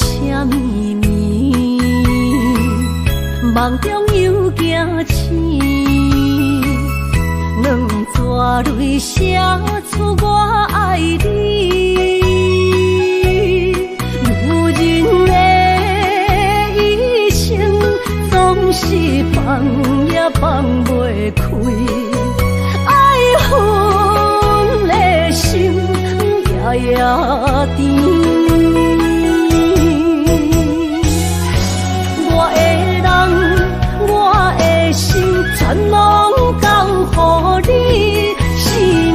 啥物暝，梦中又惊醒，两纸泪写出我爱你。女人的一生总是放也放袂开，爱恨的心夜夜甜。我的人，我的心，全拢交乎你。生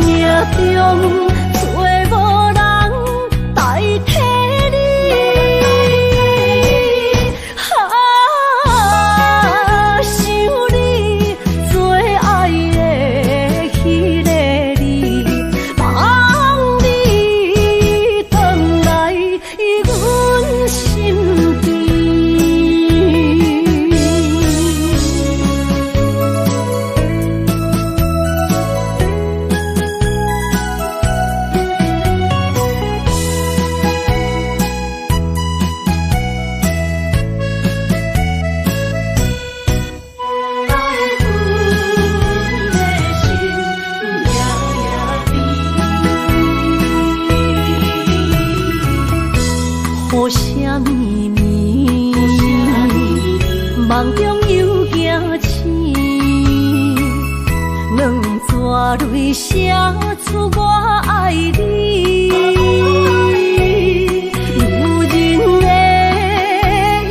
命中找无人代替你。想你做爱的迄个你，望你回来阮身边。雨啥物暝，梦中又惊醒，两纸泪写出我爱你。女人的一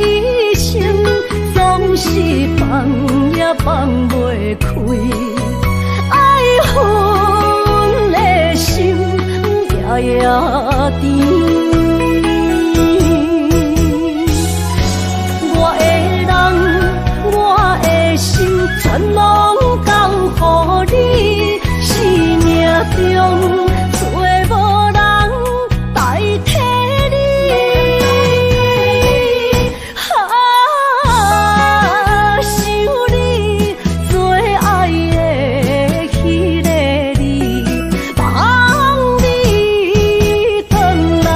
生总是放也放袂开，爱恨的心夜夜甜。全拢交乎你，生命中找无人代替你。想你做爱的迄个你，望你回来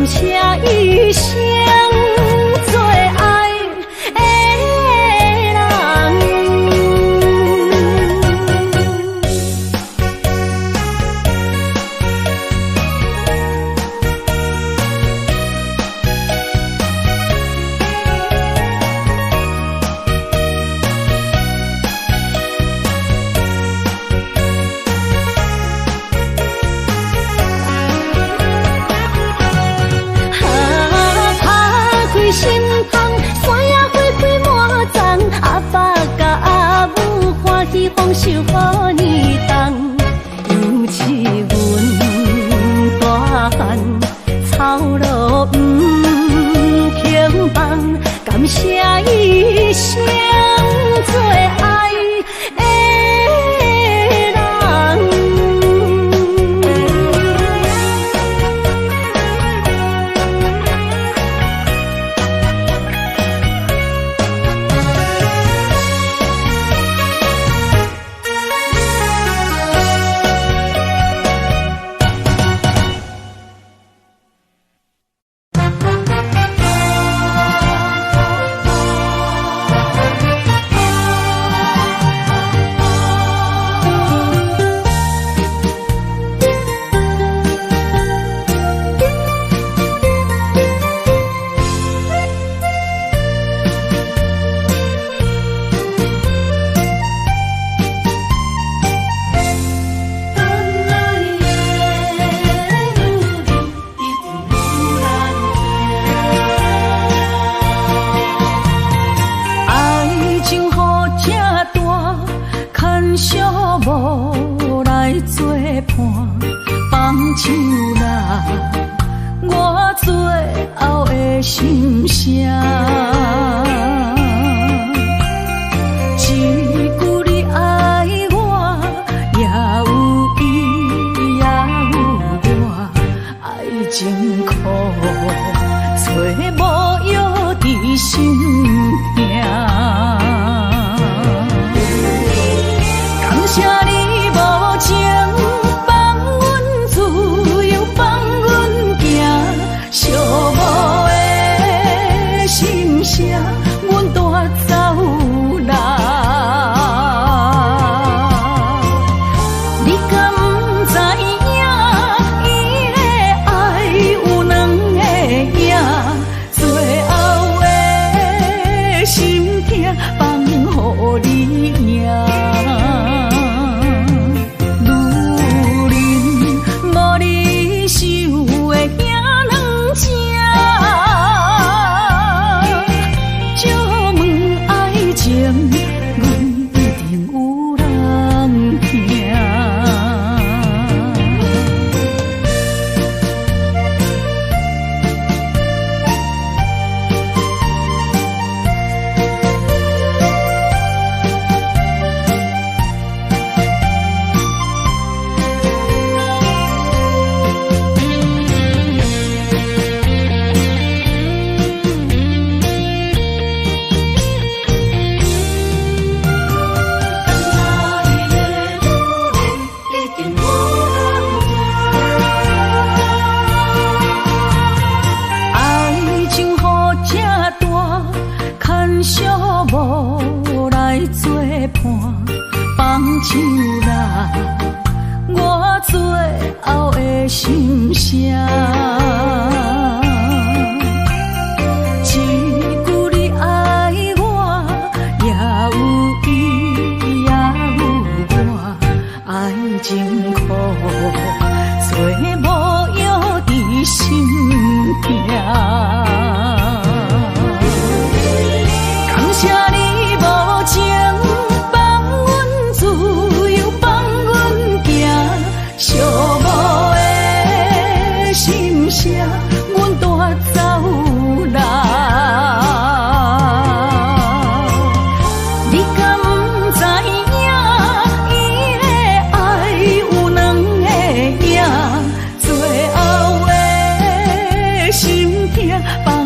感谢一生做爱的人。心芳，山野花开满丛，阿爸甲阿母欢喜丰收好年冬。尤是阮大汉操劳不轻放，感谢一生做爱的人。无来作伴，放手啦，我最后的心声。一句你爱我，也有伊也有我，爱情苦，找无药伫心痛。谢你无情，放阮自由，放阮行，寂寞的心声，阮带走啦。你敢不知影，伊的爱有两个影，最后的心痛放予你赢。无来作伴，放手啦，我最后的心声。一句你爱我，也有伊也有我，爱情苦，做无药伫心痛。谢你无情，放阮自由，放阮行，寂寞的心声，阮带走啦。你敢不知影，伊的爱有两个影，最后的心痛。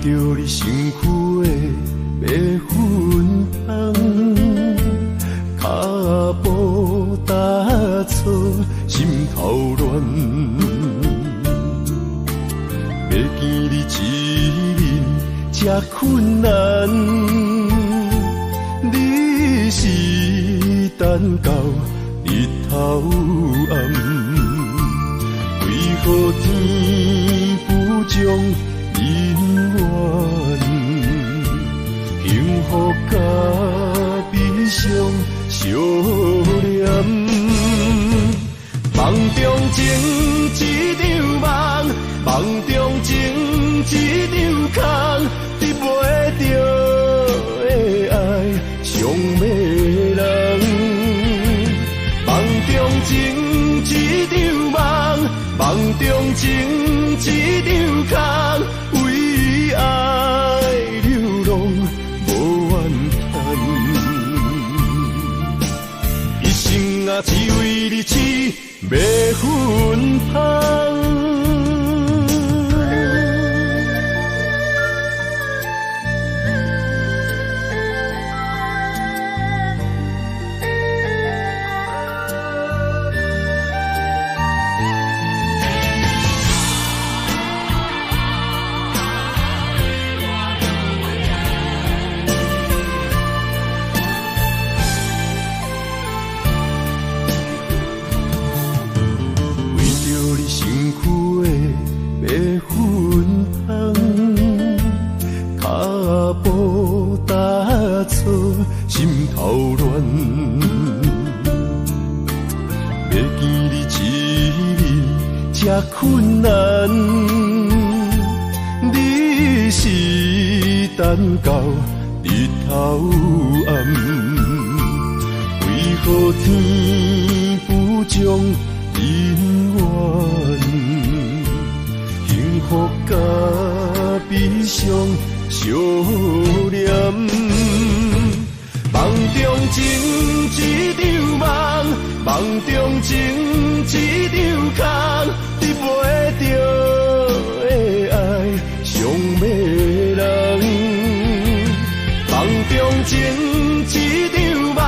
着你身躯的白粉香，脚步踏错，心头乱。要见你一面这困难，你是等到日头暗，为何天不将人怨？幸福甲悲伤相连，梦中情一场梦，梦中情一场空，得袂着的爱上迷人。梦中情一场梦，梦中情一场空，为爱流浪无怨叹，一生啊只为你痴迷魂香。心头乱，要见你一面这困难，你是等到日头暗，为何天不将人怨？幸福甲悲伤相连。梦中情一场梦，梦中情一场空，得袂着的爱上迷人。梦中情一场梦，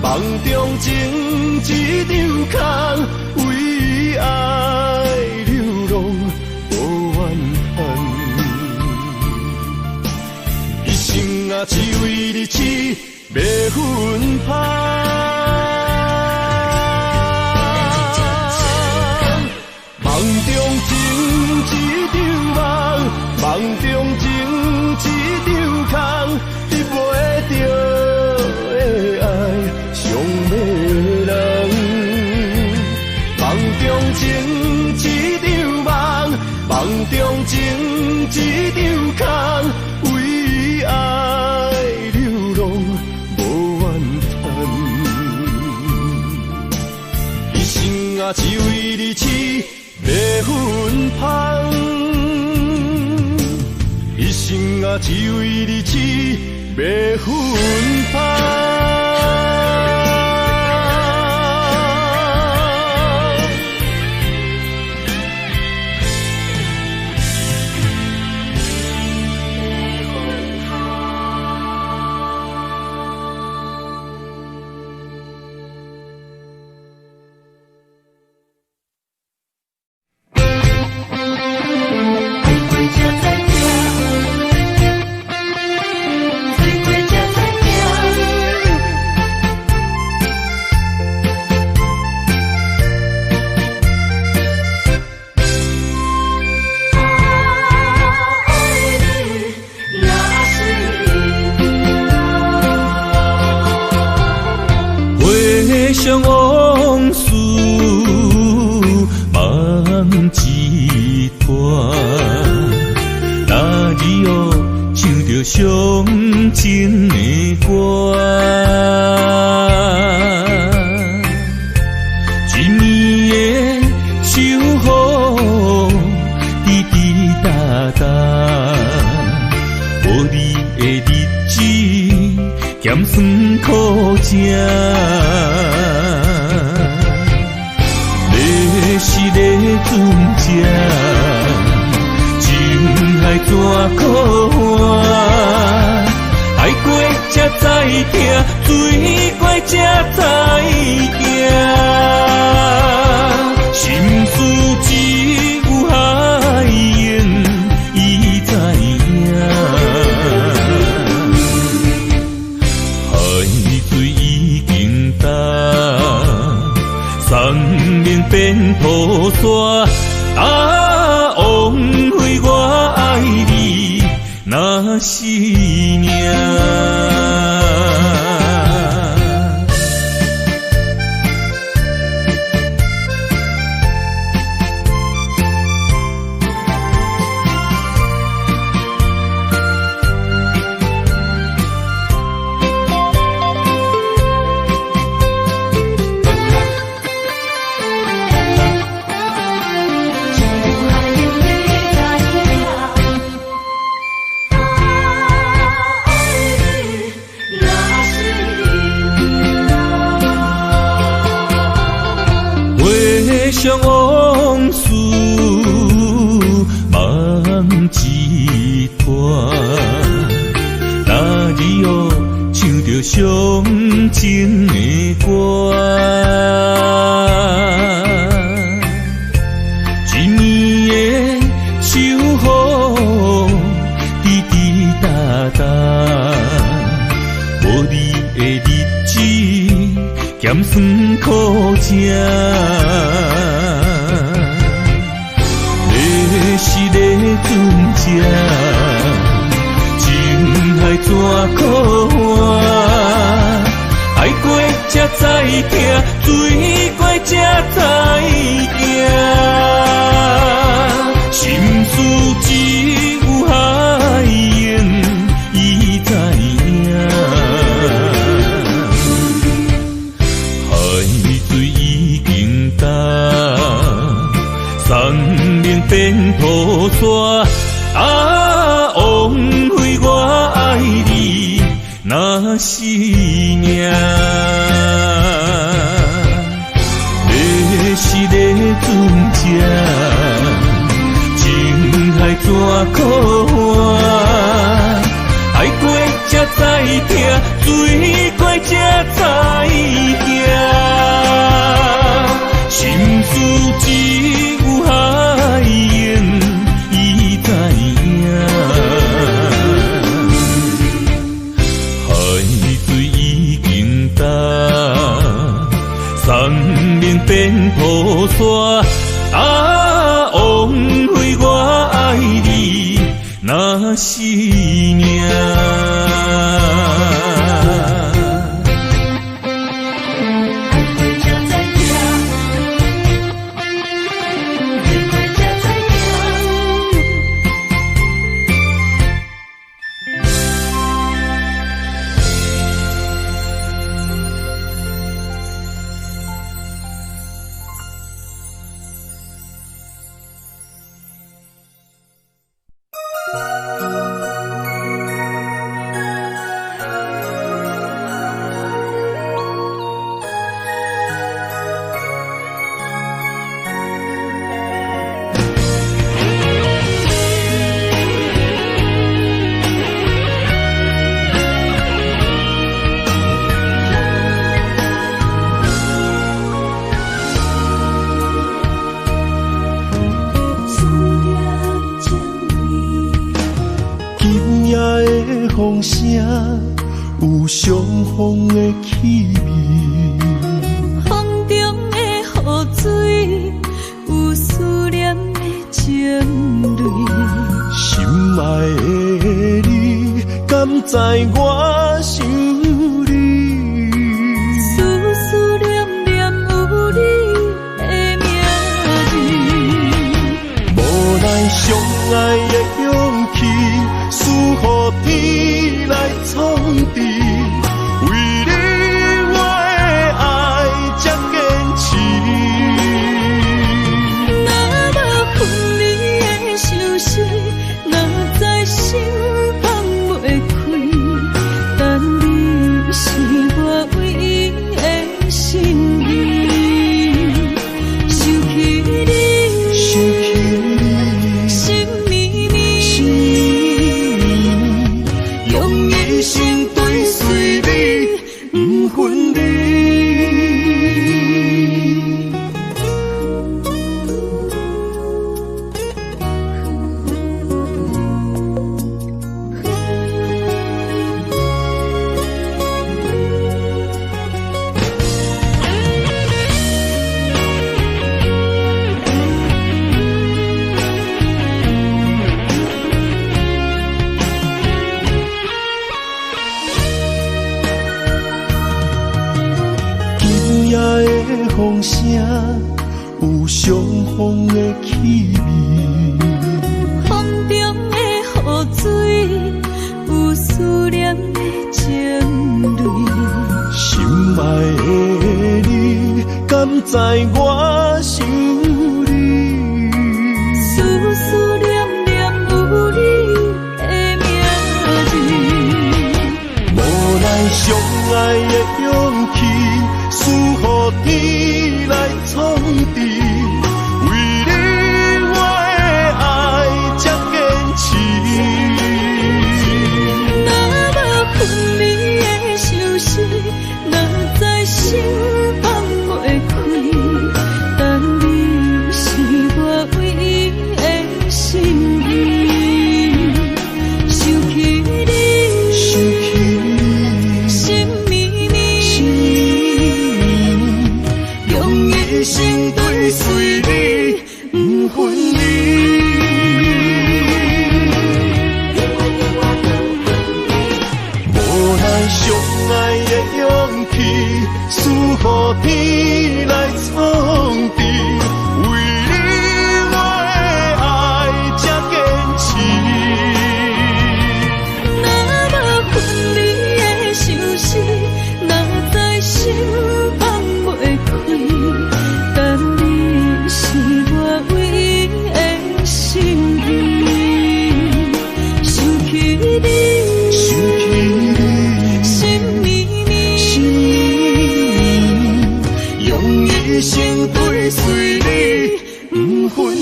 梦中情一场空，为爱流浪无怨叹，一生啊只为你痴迷魂香。梦中情一场梦，梦中情一场空，得袂着的爱上迷人。梦中情一场梦，梦中情一场空，为爱流浪无怨叹，一生啊只为你痴迷魂香，一生啊只为你痴迷魂香。想往事梦一段，那日哦唱着伤情的歌，一年的秋雨滴滴答答，无你的日子咸酸苦吃。是咧船只，情海海怎可换？爱过才知疼，水怪才知行。心事只有海燕伊知影。海水已经干，生命变土沙。枉费我爱你那是命。想往事梦一段，那日后唱着伤情的歌，一年的秋雨滴滴答答，无你的日子咸酸苦吃。是个船只，情海怎可换？爱过才知疼，水过才知行。心事只有海燕伊知影。海水已经干，生命变土沙。枉费我爱你那是命。你是个船只，情海怎可换？爱过才知疼，水过才知行。心事只有海燕伊知影。海水已经干，生命变土沙。枉费我爱你那是命。风声有相逢的气味，风中的雨水有思念的情泪。心爱的你，敢知我想你？思念念有你的名字，无奈相爱的勇气，输予天来创治。为你我的爱才坚持。若无分离的相思，哪知心放袂开。但你是我唯一的心意，想起你，心绵绵。风声有相逢的气味，风中的雨水有思念的情泪。心爱的你，敢知我想你？思思念念有你的名字，无奈相爱的勇气，输予天来创治。为你我的爱才坚持。若无分离的相思，若在心放袂开，但你是我唯一的心意。想起你，想起你，心绵绵，心绵绵，用一生追随你，不分离。无奈相爱的勇气，输予天来创治。为你我的爱才坚持。若无分离的相思，若在心放袂开，但你是我唯一的心意。想起你，想起你，心绵绵，心绵绵，用一生追随你，不分离。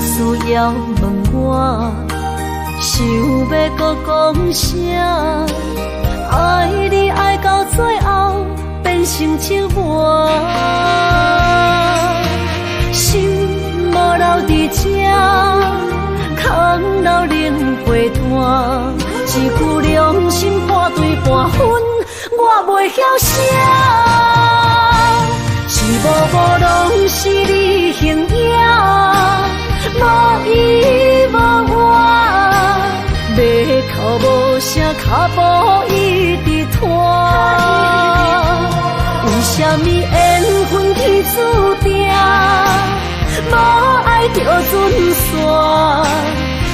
需要问我，想要搁讲啥？爱你爱到最后变成寂寞，心无留伫这，空留冷陪伴。一句良心半对半分，我袂晓写。是无拢是你形影。无依无我，要哭无声，脚步一直拖。为什么缘分天注定，无爱就准线？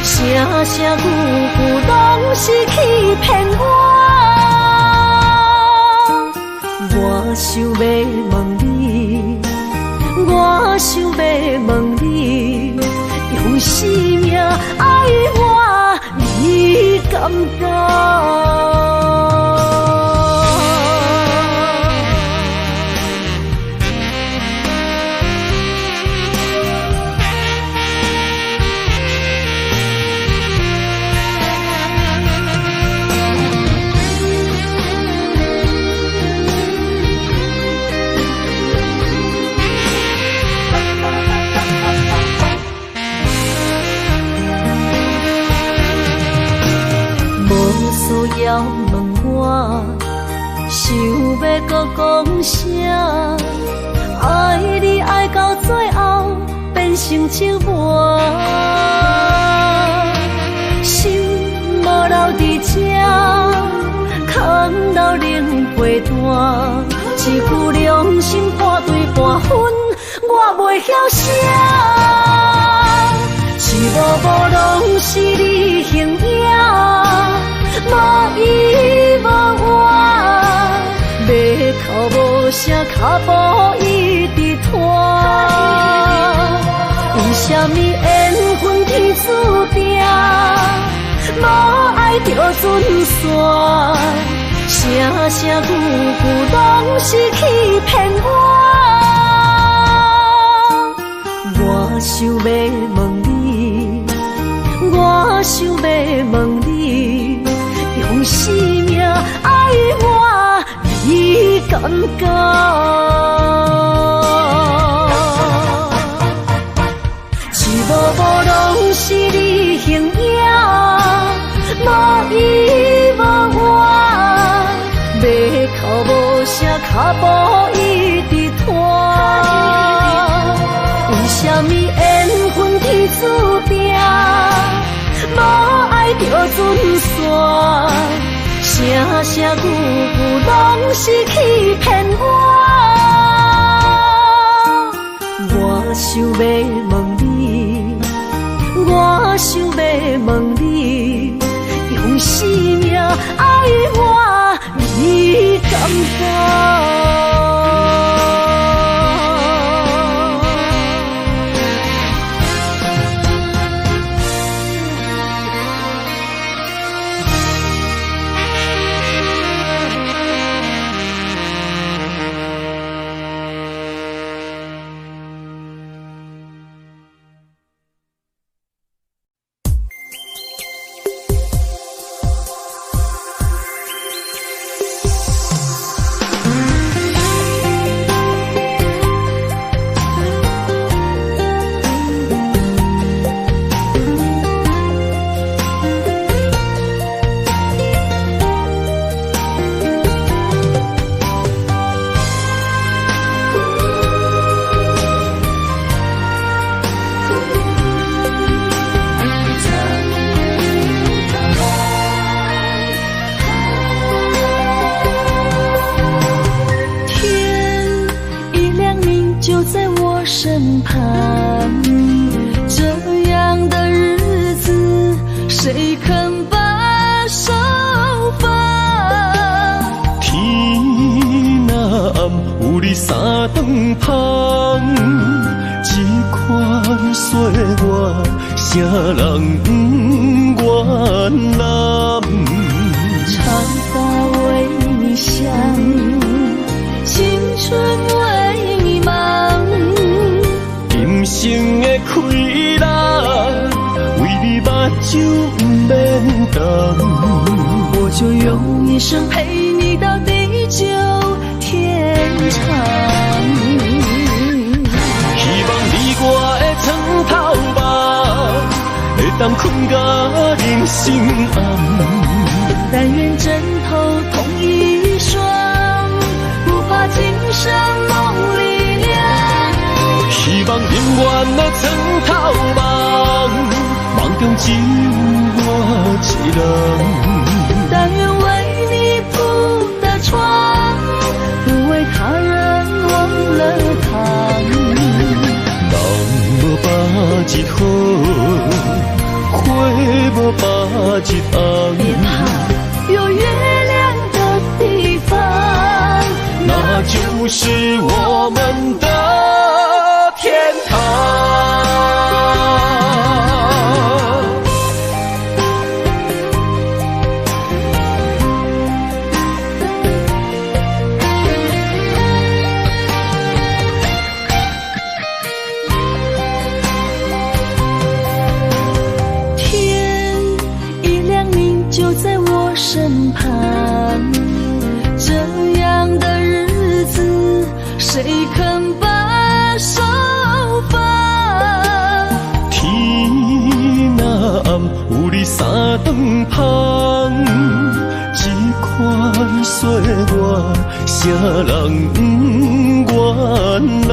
声声句句拢是欺骗我。我想要问你，我想要问你。用生命爱我，你敢觉？需要问我，想要搁讲啥？爱你爱到最后变成寂寞，心无留伫这，空留冷陪伴。一句良心半对半分，我袂晓写。是无拢是你形影。无依无我，要哭无声，脚步一直拖。为什么缘无爱就准线，声声句句拢是欺骗我。我想要问你，我想要问你，用生命爱我，你敢讲？一幕幕拢是你形影，无依无我，要哭无声，脚步一直拖。为什么缘分天注定，无爱就准线，声声句句拢是欺骗我。我想要问你，我想要问你，用生命爱我，你敢讲？身旁，这样的日子谁肯把手放？天若暗，有你三顿香，这款岁月，谁人不原谅？长发为你香，青春为你忙。今生的快乐，为你目睭不免干。我就用一生陪你到地久天长。希望你我的床头梦，会当困到人生暗。但愿枕头同一双，不怕今生梦里凉。希望永远的床头梦，梦中只有我一人。但愿为你铺的床，不为他人忘了躺。人无把一好，花无把一红。别怕，有月亮的地方，那就是我们的天堂。天一亮你就在我身旁，这样的日子谁肯把手放？天若暗，有你三顿香，这款岁月，谁人不原谅？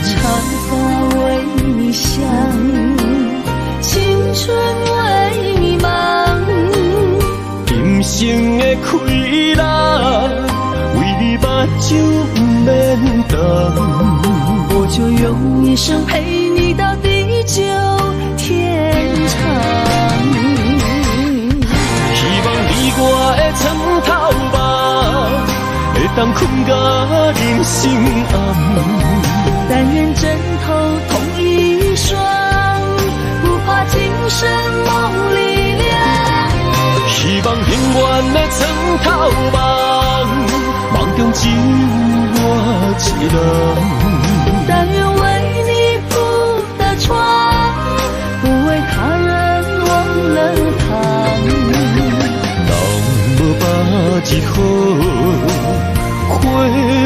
长发为你香，青春为你忙。今生的快乐，为你目睭不免干。我就用一生陪你到地久天长。希望你我的床头梦，会当困到人生暗。但愿枕头同一双，不怕今生梦里望永远的床头梦，梦中只有我一人。但愿为你铺的床，不为他人忘了躺。人无把日好，花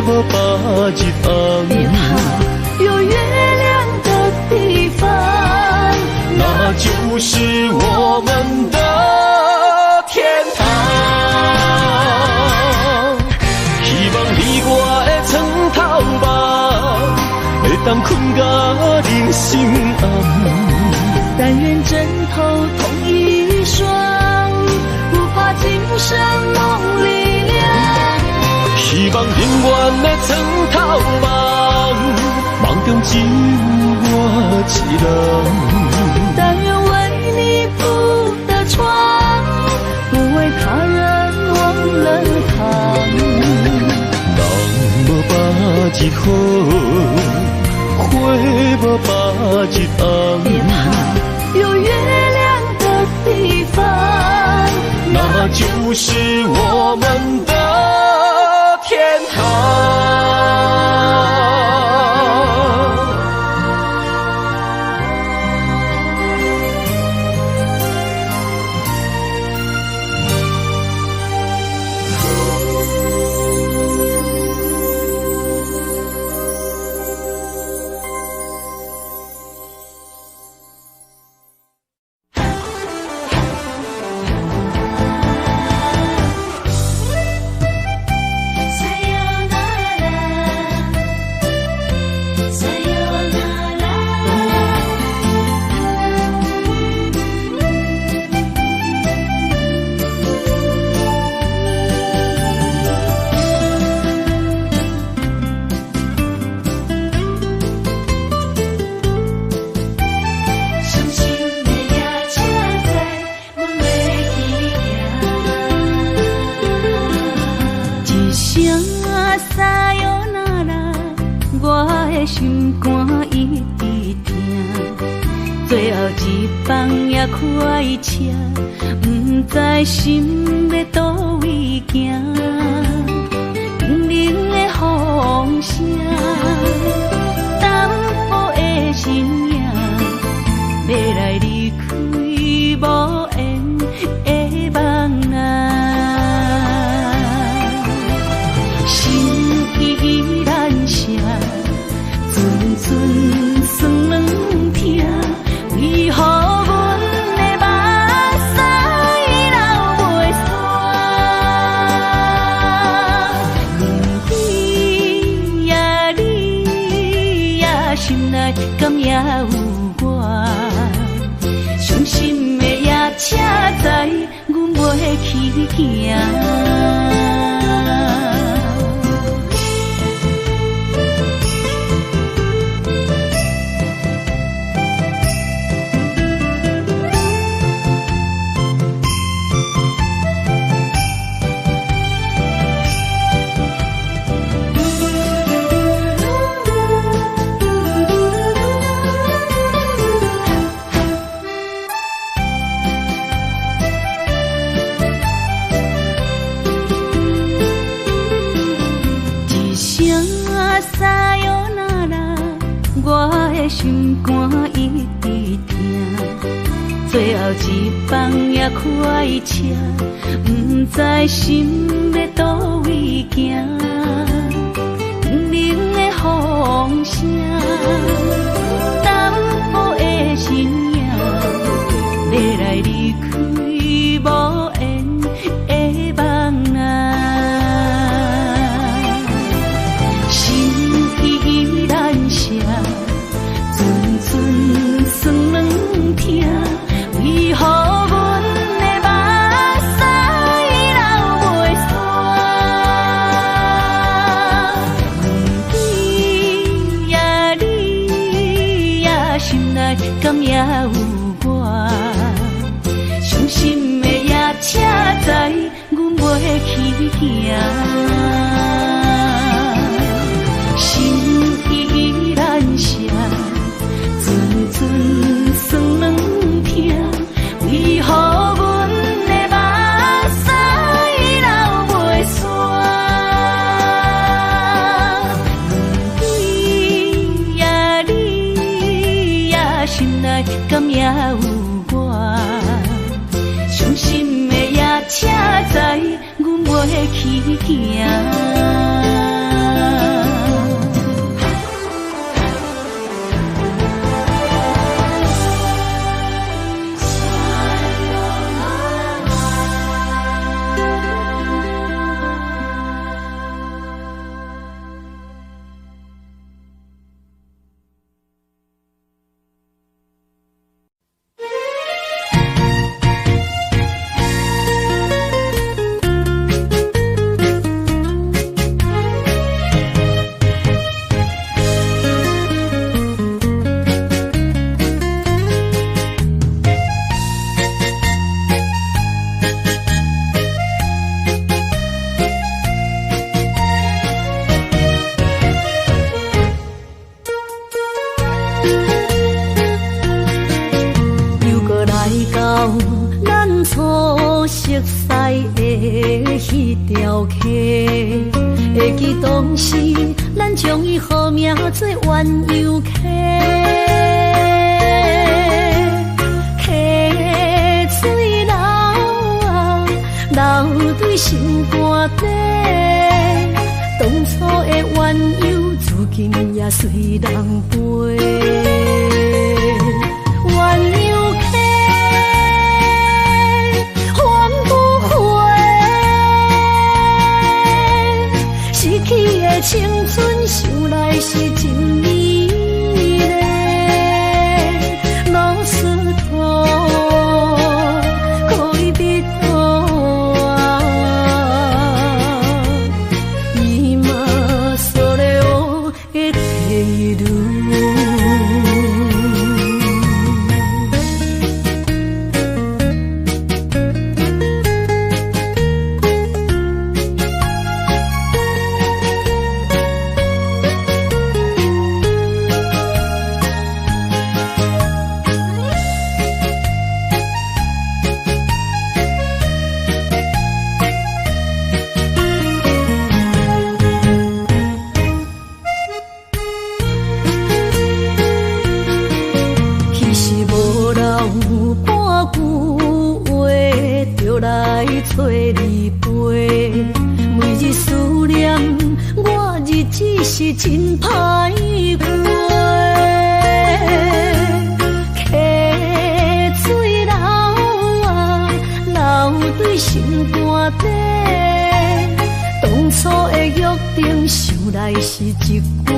无把日红。别怕有月亮的地方，那就是我们的天堂。希望你我的床头梦，会当困到人心暗。但愿枕头同一双，不怕今生梦里凉。希望永远的床头梦，梦中只有我一人。但愿为你铺的床，不为他人忘了躺。人无把日好，花无把日红。别怕有月亮的地方，那就是我们的天堂。心肝一直疼，最后一放也开车，不知心要倒位行。冷冷的风声，淡薄的身影，要来离开无缘的梦啊，心依然舍。寸寸酸软疼，为何阮的目屎流袂煞？光辉呀你呀，心内敢也有我？伤心的夜车载，阮袂去行。心肝一直疼，最后一放也开车，不知心要倒位行。冷冷的风声，淡薄的身影，要来离开无缘的梦啊，心依然舍。寸寸酸软疼，为何阮的目屎流袂煞？光辉呀你呀，心内敢也有我？伤心的夜车载，阮袂去行。心依然舍。寸寸酸软疼，为何阮的目屎去行。会记当时，咱将伊号名做鸳鸯溪，溪水流啊，流对心肝底。当初的鸳鸯，至今也随人陪。鸳鸯溪。青春想来是真美丽，老师徒可以别多啊，伊嘛所了的体路。找你陪，每日思念，我日子是真歹过。溪水流啊，流对心肝底。当初的约定，想来是一句话。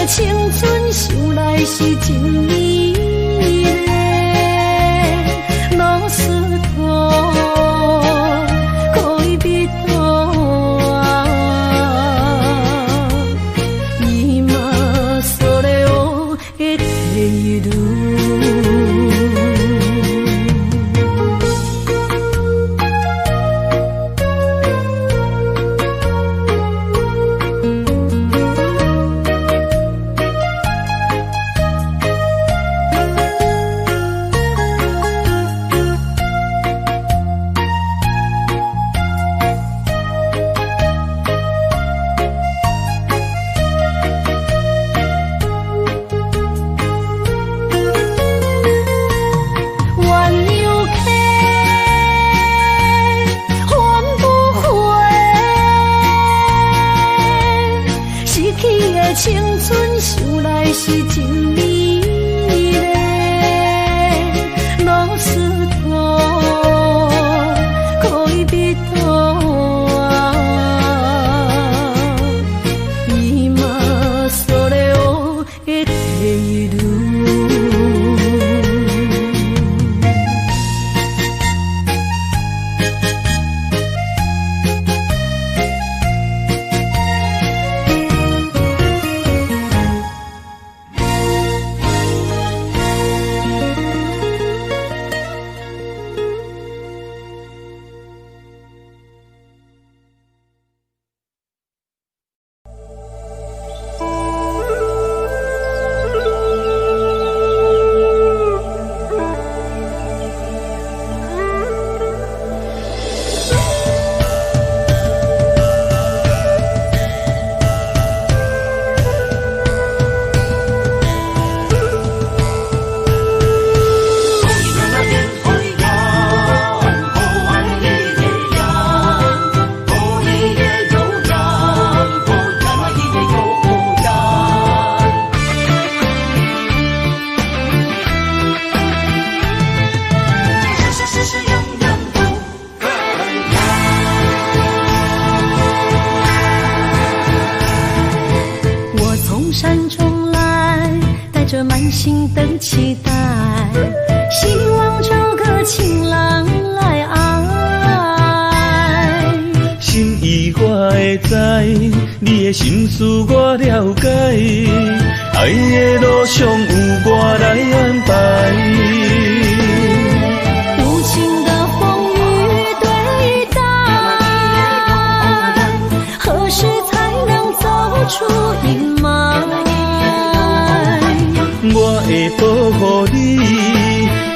青春想来是真美丽，老师徒可以别多啊，伊嘛所了的体路。青春想来是真美丽，老师徒可以别多啊，伊嘛所了的体路。山中来，带着满心的期待，希望找个情郎来爱。心意我会知，你的心思我了解，爱的路上有我来安排。无情的风雨对待，何时才能走出阴霾？我会保护你，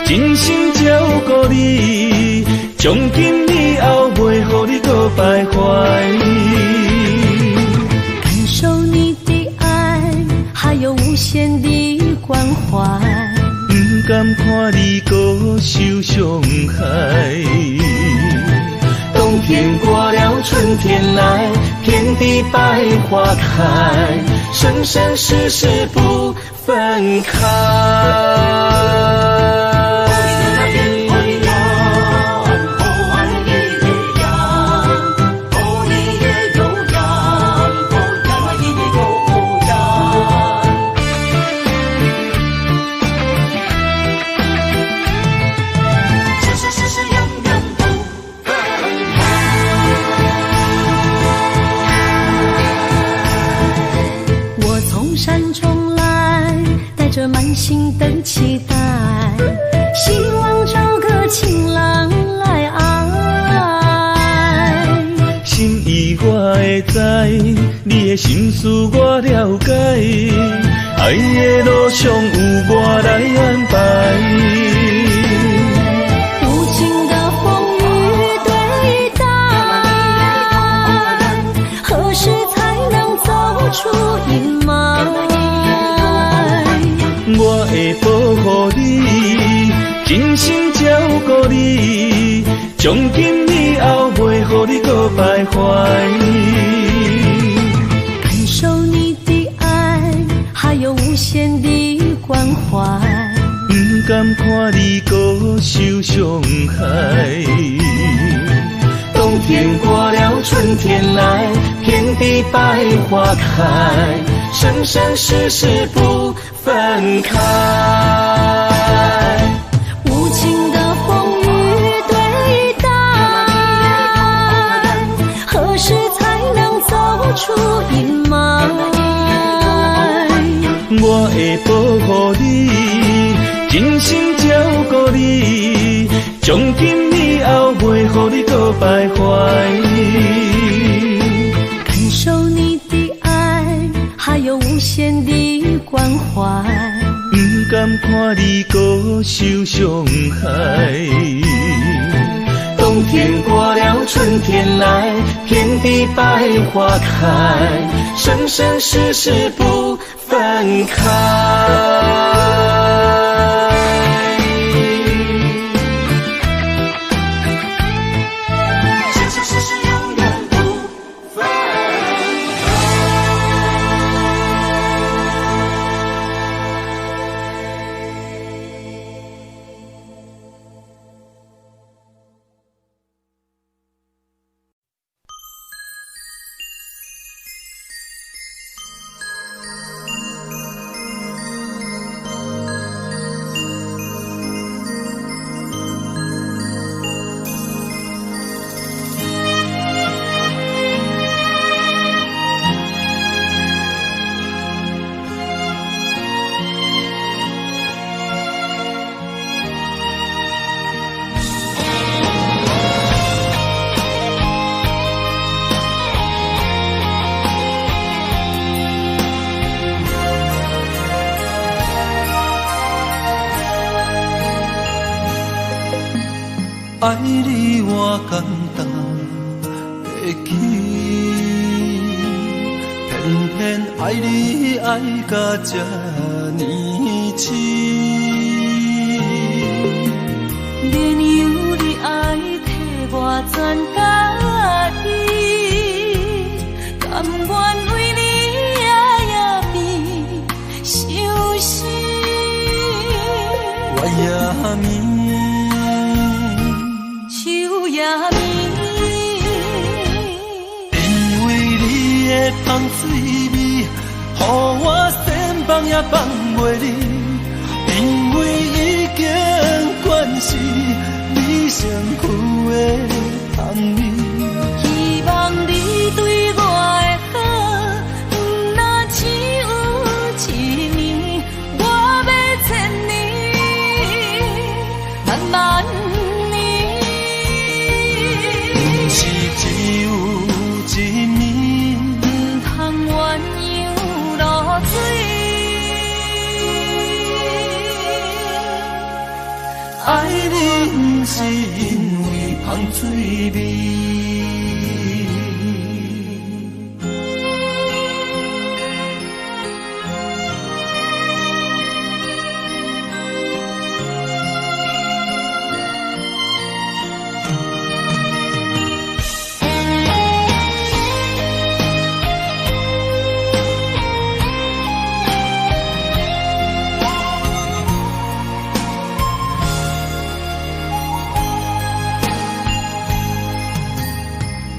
真心照顾你，从今以后袂予你搁徘徊。感受你的爱，还有无限的关怀，不甘看你搁受伤害。冬天过了，春天来，遍地百花开，生生世世不分开。满心的期待，希望找个情郎来爱。心意我会知，你的心思我了解，爱的路上有我来安排。无情的风雨对待，何时才能走出阴霾？我会保护你，真心照顾你，从今以后袂予你搁徘徊。感受你的爱，还有无限的关怀，不甘看你搁受伤害。冬天过了，春天来，遍地百花开，生生世世不分开。无情的风雨对待，何时才能走出阴霾？我会保护你，真心照顾你，从今以后袂予你搁徘徊。感受你的爱，还有无限的关怀，不甘看你搁受伤害。冬天过了，春天来，遍地百花开，生生世世不分开。爱你我简单会记，偏偏爱你爱到这呢深。免由你爱替我全家己，甘愿为你夜夜眠伤心。我也眠。因为你的香水味，予我也放袂你，因为已经惯是你身躯的香味。希望你对我的好，若只有一年，我要千年，慢慢年。不是只有一年，唔通鸳鸯落水。爱你不是因为香水味。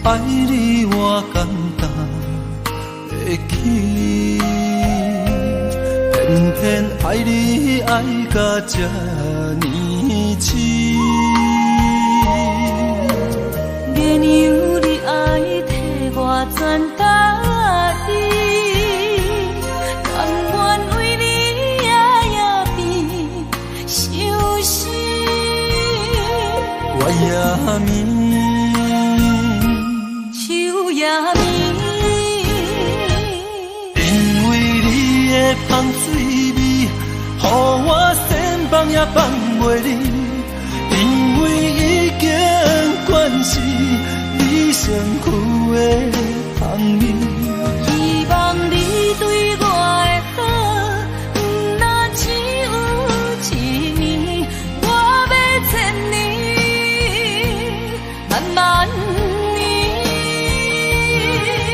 爱你我简单会起，偏偏爱你爱到这呢痴。原由你爱替我全家己，甘愿为你夜变伤心。我也明。因为你的香水味，予我千放也放袂离。因为已经惯是你身躯的香味。希望你对我的好，若只有一年，我要千年，慢慢。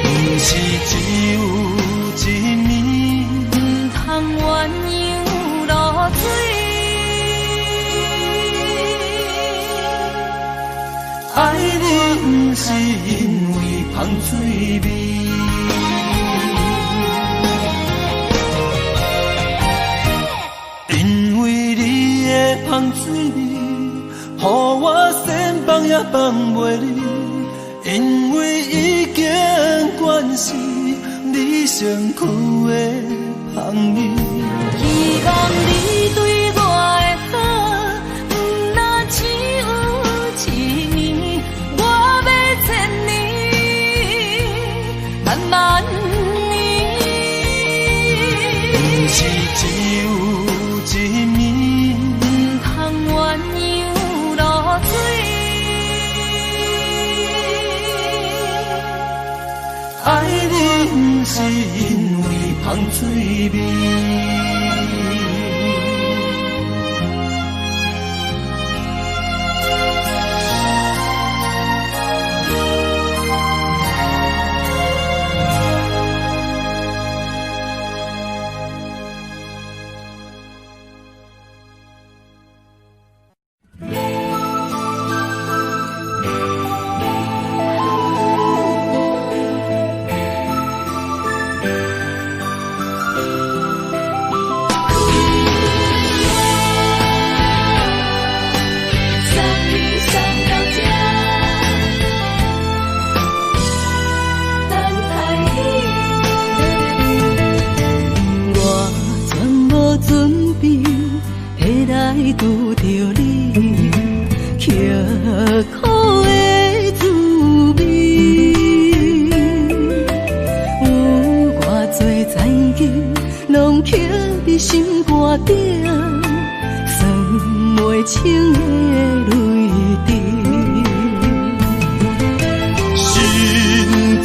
不是只有一年，唔通鸳鸯落水。爱你不是因为香水味，因为你的香水味，予我千放也放袂离。因为已经惯是你身躯的香味。希望你对我的好，若只有一年，我要千年，慢慢年。不是只有一年，唔通鸳鸯落水。爱你不是因为香水味。拄着你，刻苦的滋味，有偌多知己，拢刻伫心肝顶，算袂清的泪滴。心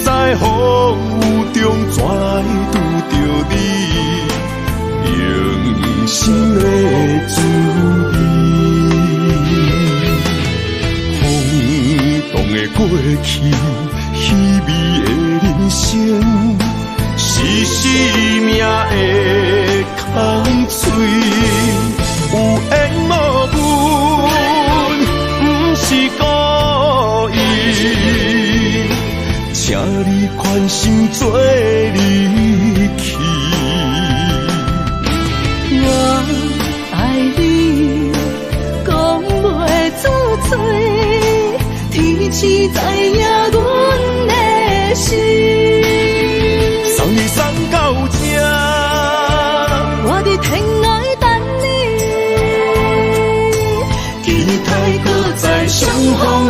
在风雨中，怎会拄着你？用心的滋味，风动的过去，稀微的人生，是生命的空嘴，有缘无分，不是故意，请你宽心做离去。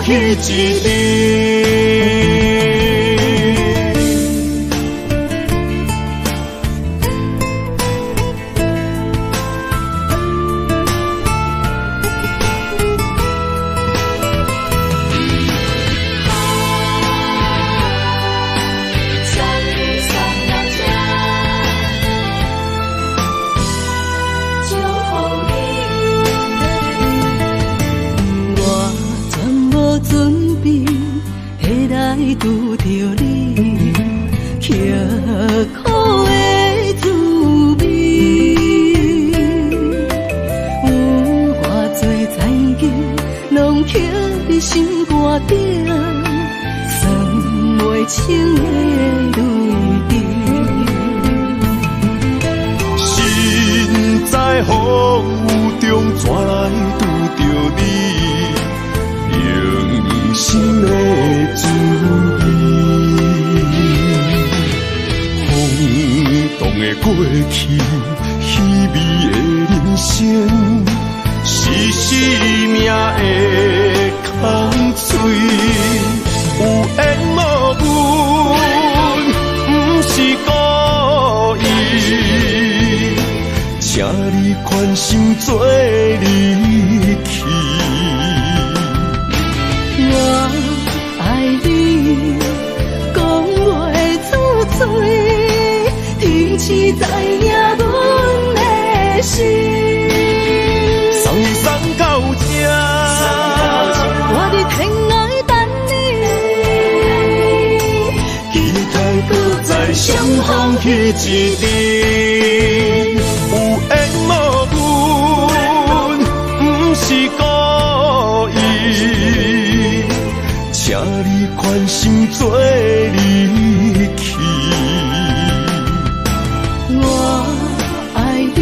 彼一日。拄着你刻苦的滋味，有偌多才艺，拢刻伫心肝顶，算袂清的泪滴。心在风雨中怎来拄着你？用心的滋味，空洞的过去，虚伪的人生，是生命的空嘴，有缘无分，不是故意，请你宽心做离去。我爱你，讲袂出嘴，天赐知影阮的心。送你送到这，我伫天涯等你，期待搁再相逢彼一日。有缘无分，不是故意。请你宽心做离去。我爱你，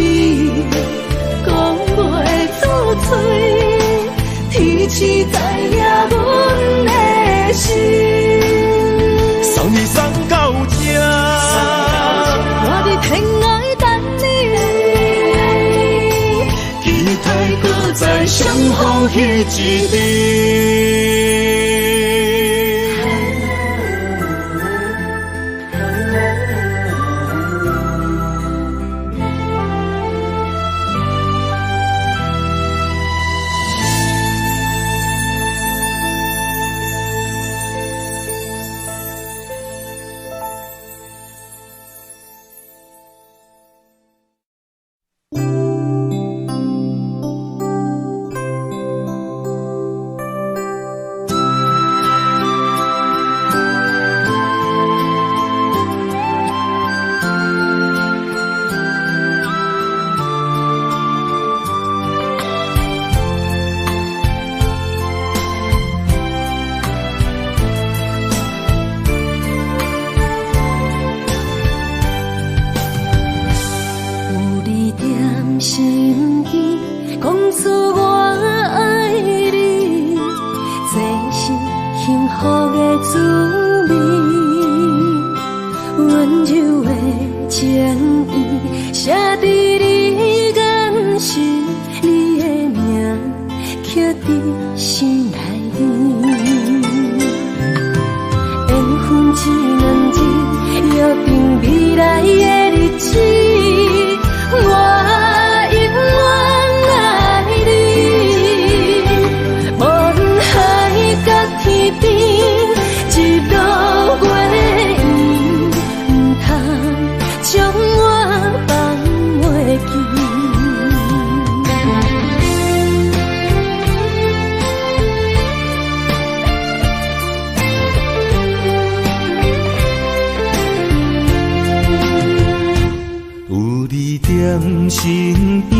讲袂出嘴，天赐知影阮的心。送你送到这，我伫天涯等你，期待搁再相逢彼一日。身边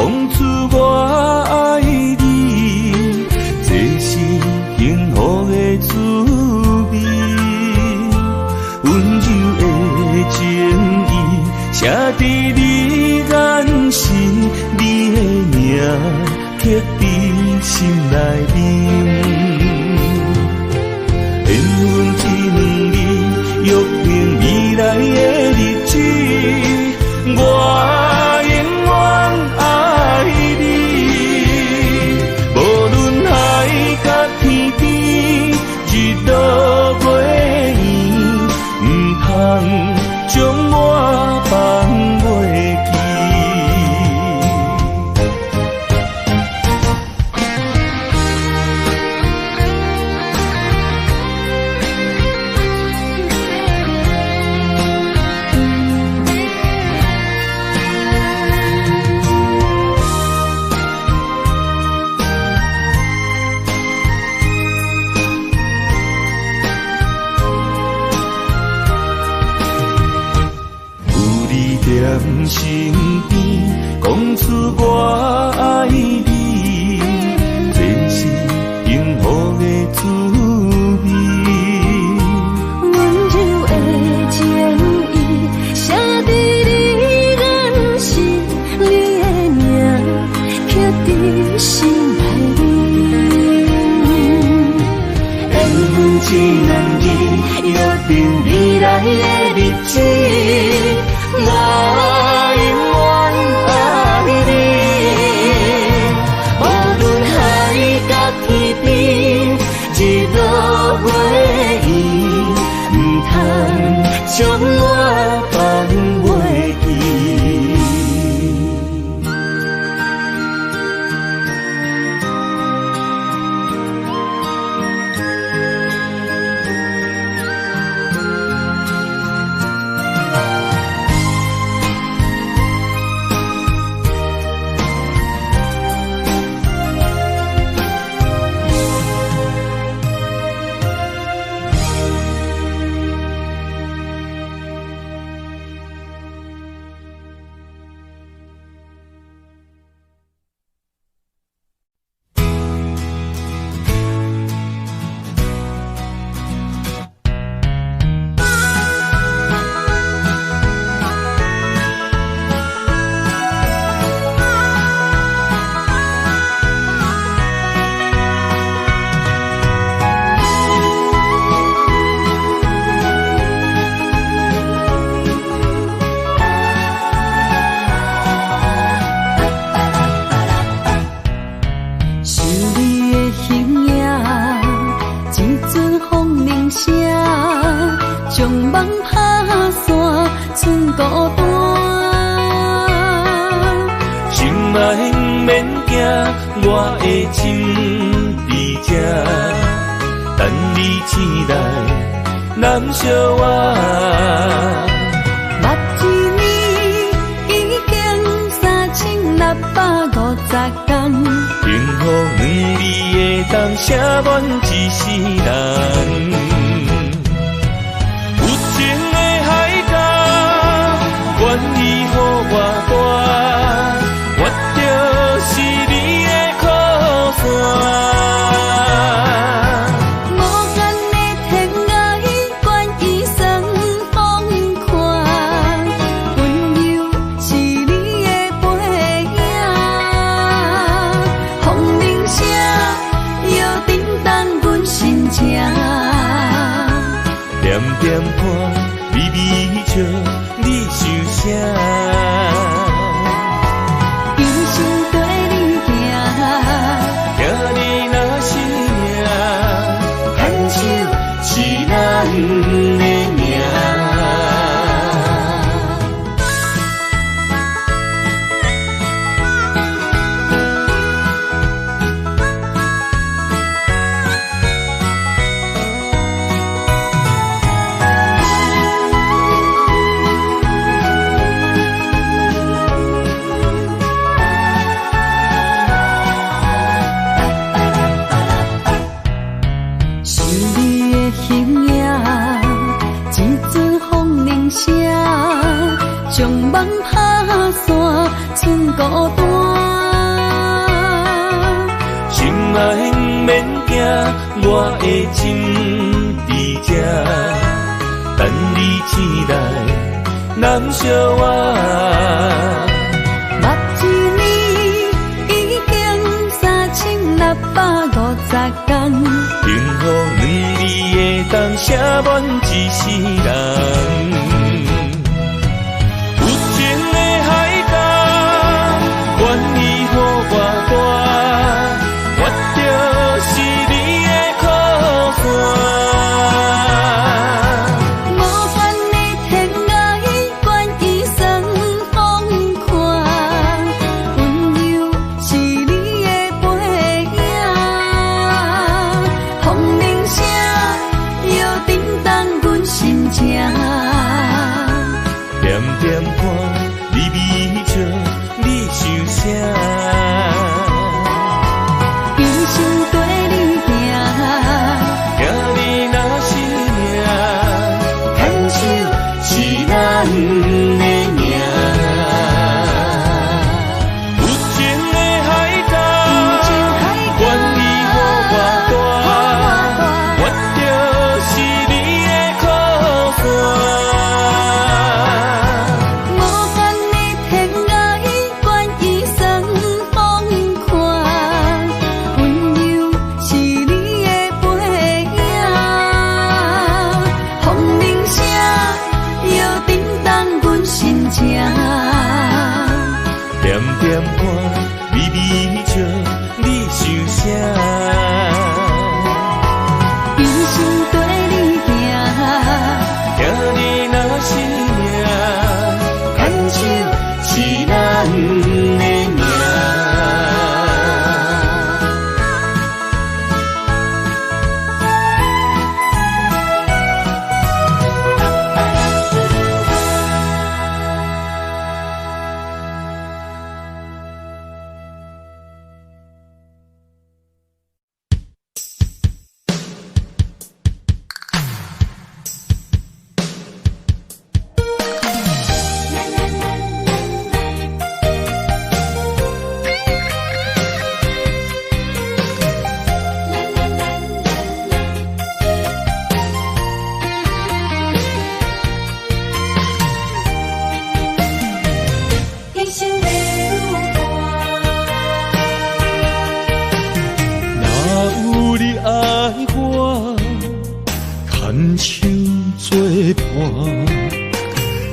讲出我爱你，这是幸福的滋味。温柔的情意写伫你眼神，你的名刻伫心内面。缘分一两日，约定未来的日子，我爱你，无论海角天边，踮身边，讲出我爱你，这是幸福的滋味。温柔的情意写在你眼神，你的名刻在心内里。缘分一两日，约定未来的日子。我永远爱你，无论海角天边，日落月圆，不通将我放袂记。我的心在这，等你醒来，难相我。目一年已经3650天，幸福两字的当写满一世人。有情的海角，愿意予我大，我就是你的靠山。点看，微微笑，你想啥？一生跟你行，行你若是命，牵手是咱的命。将梦打散，剩孤单。心爱免惊，我的心在这，等你醒来，难相我。目一年已经3650天，幸福两字的当写满一世人。愿意予我大，我就是你的靠山。无限的天涯，愿意算风看，温柔是你的背影。风铃声摇叮当阮心情，点点看，微微笑。想啥？一生跟你行，行你若是命，牵手是咱的命。名。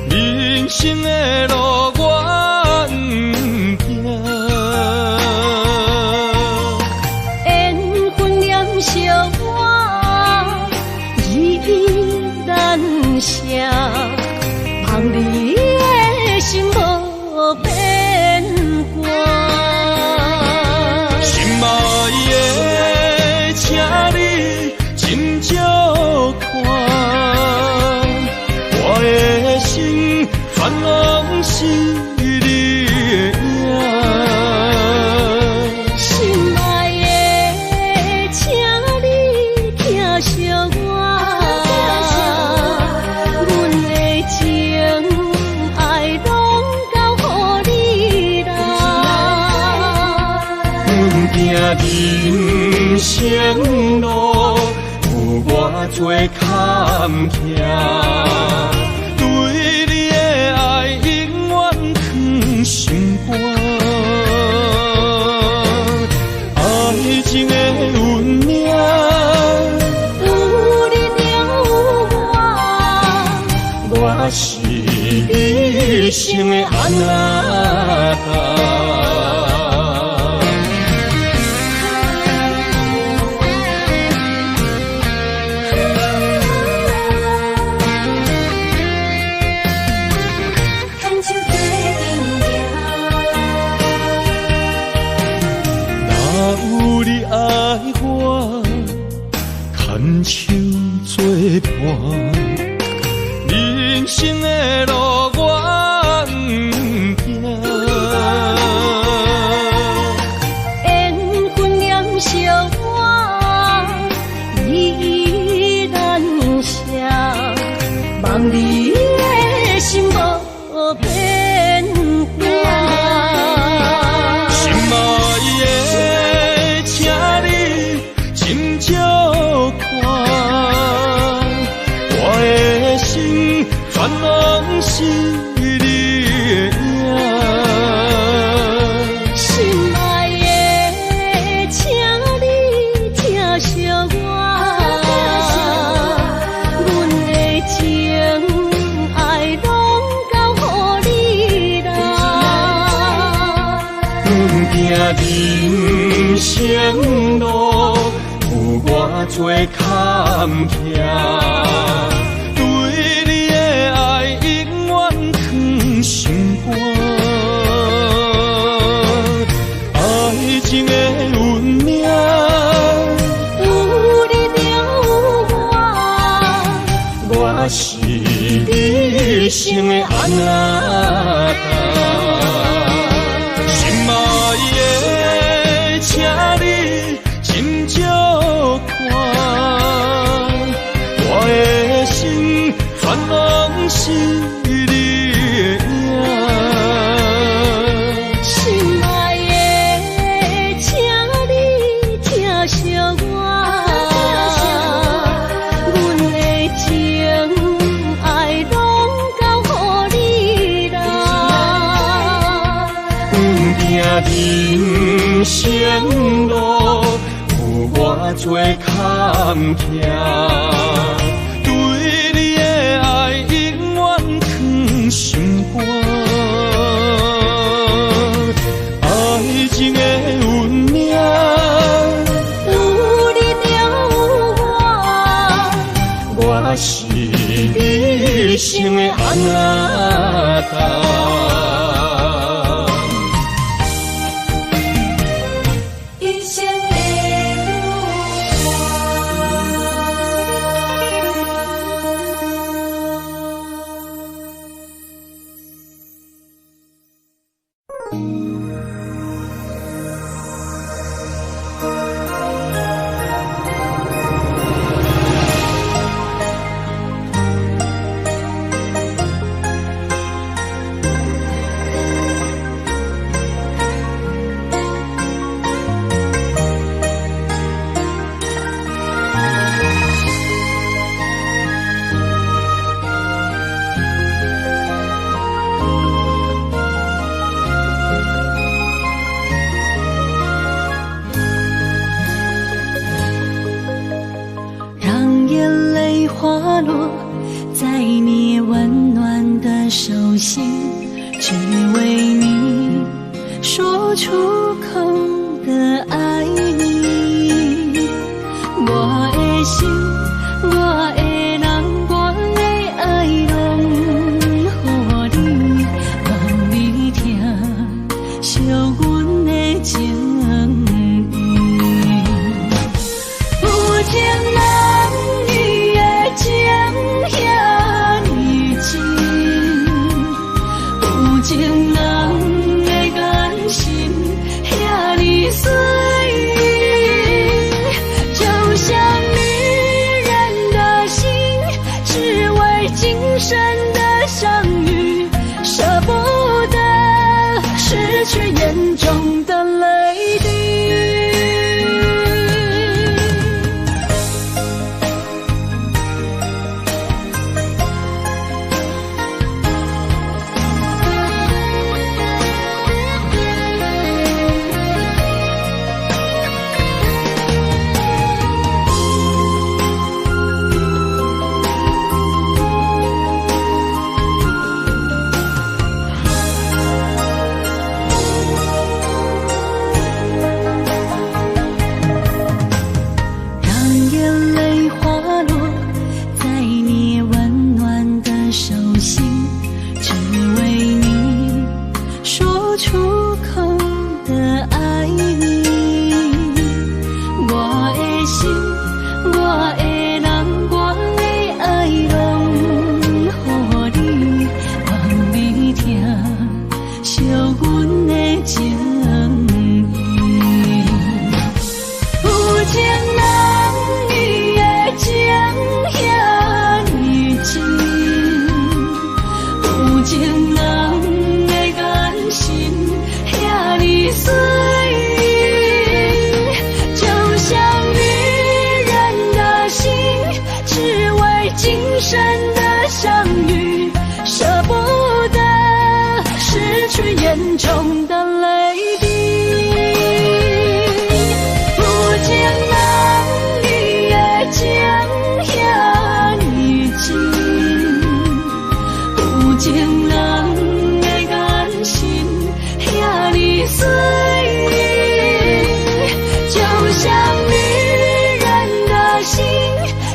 人生的路我不行，缘分念惜我依然写，望你的心无变卦。心爱的，请你斟酌看。我的心烦恼是你的影，心爱的，请你疼惜我，阮的情爱拢交乎你啦。阮行人生路有偌多坎坷。心肝，爱情的运命，有你了我是你生的安那达。牵手作伴，人生的路我不行，缘分念惜我依然写，望你的心无变卦。心爱的，请你斟酌看，我的心烦恼是你的影。心爱的，请你疼惜我，阮的情爱拢交乎你啦。阮行人生路有偌多坎坷，对你的爱永远藏心肝。爱情的运命，有你了我是你生的安那达。心爱的，请你斟酌看，我的心烦恼是你的影。心爱的，请你疼惜我，阮的情爱拢交乎你啦。人生路有偌多坎坷，对你的爱永远藏心肝。爱情的运命，有你了我是你生的安那达。让眼泪滑落在你温暖的手心，只为你说出口的爱你。我的心，我的人，我的爱拢予你，望你听惜阮的情意。有情人你的情遐尼深，有情人的眼神遐尼水，就像女人的心，只为今生的相遇，舍不得失去眼中的泪滴。眼中的泪滴，有情人你的情遐尼深，有情人的眼神遐尼水，就像女人的心，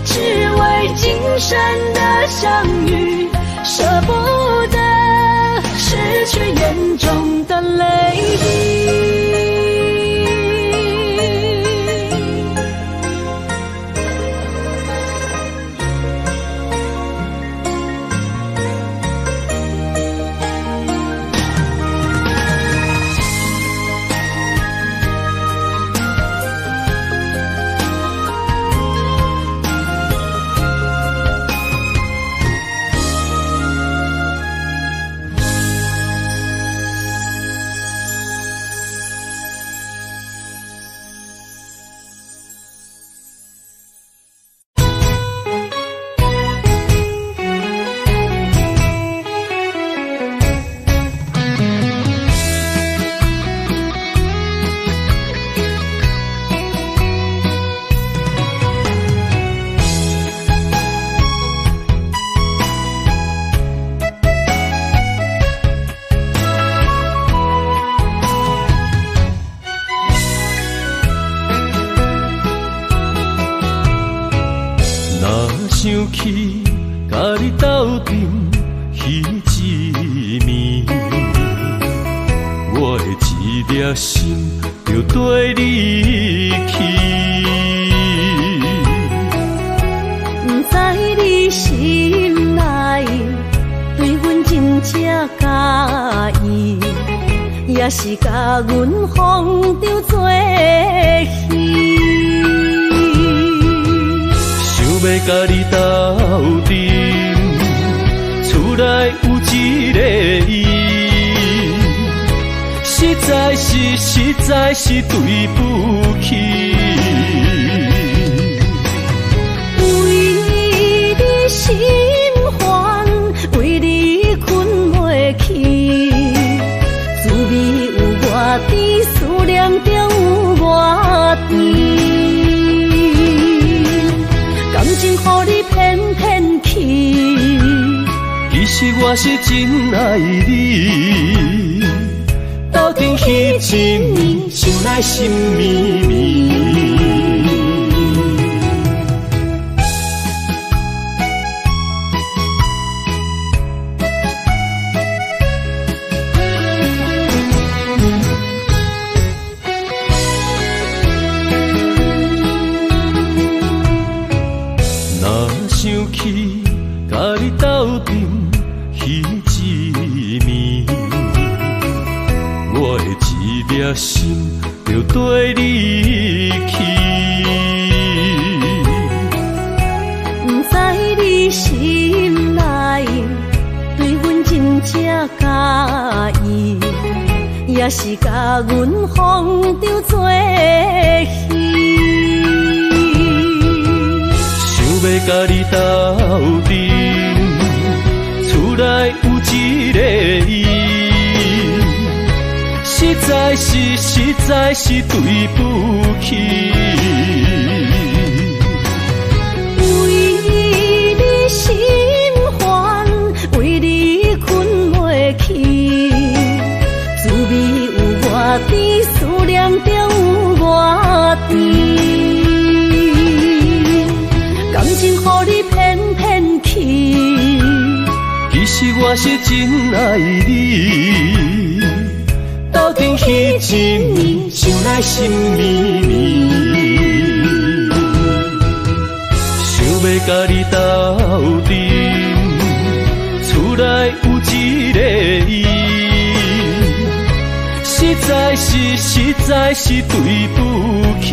只为今生的相遇，舍不得失去眼中的泪滴。想起甲你斗阵彼一暝，我的一粒心就跟你去。不知你心内对阮真正介意，也也是甲阮风中做戏。想要甲你斗阵，厝内有一个伊，实在是对不起。为你心烦，为你困袂去，滋味有偌甜，思念中有偌甜。感情予你骗骗去，其实我是真爱你，斗阵彼一暝，想来心绵绵。想起甲你斗阵彼一暝，我的一粒心就对你去。不知你心内对阮真正介意，也是甲阮风中做戏。要甲你斗阵，厝内有一个伊，实在是对不起。为你心烦，为你困袂去，滋味有偌甜，思念中有偌甜。感情予你骗骗去，其实我是真爱你，斗阵彼一暝，想来心绵绵。想要甲你斗阵，厝内有一个伊，实在是对不起。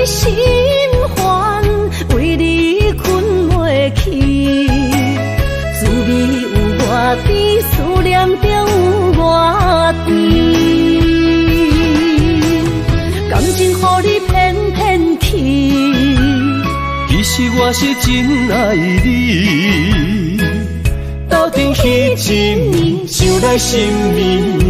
心烦，为你困袂去，滋味有偌甜，思念中有偌甜。感情予你骗骗去，其实我是真爱你，斗阵彼一暝，想来心绵绵。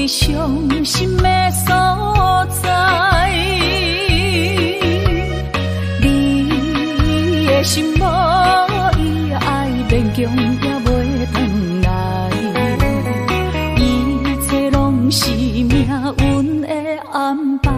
伤心的所在，你的心无伊爱勉强也袂转来，一切拢是命运的安排。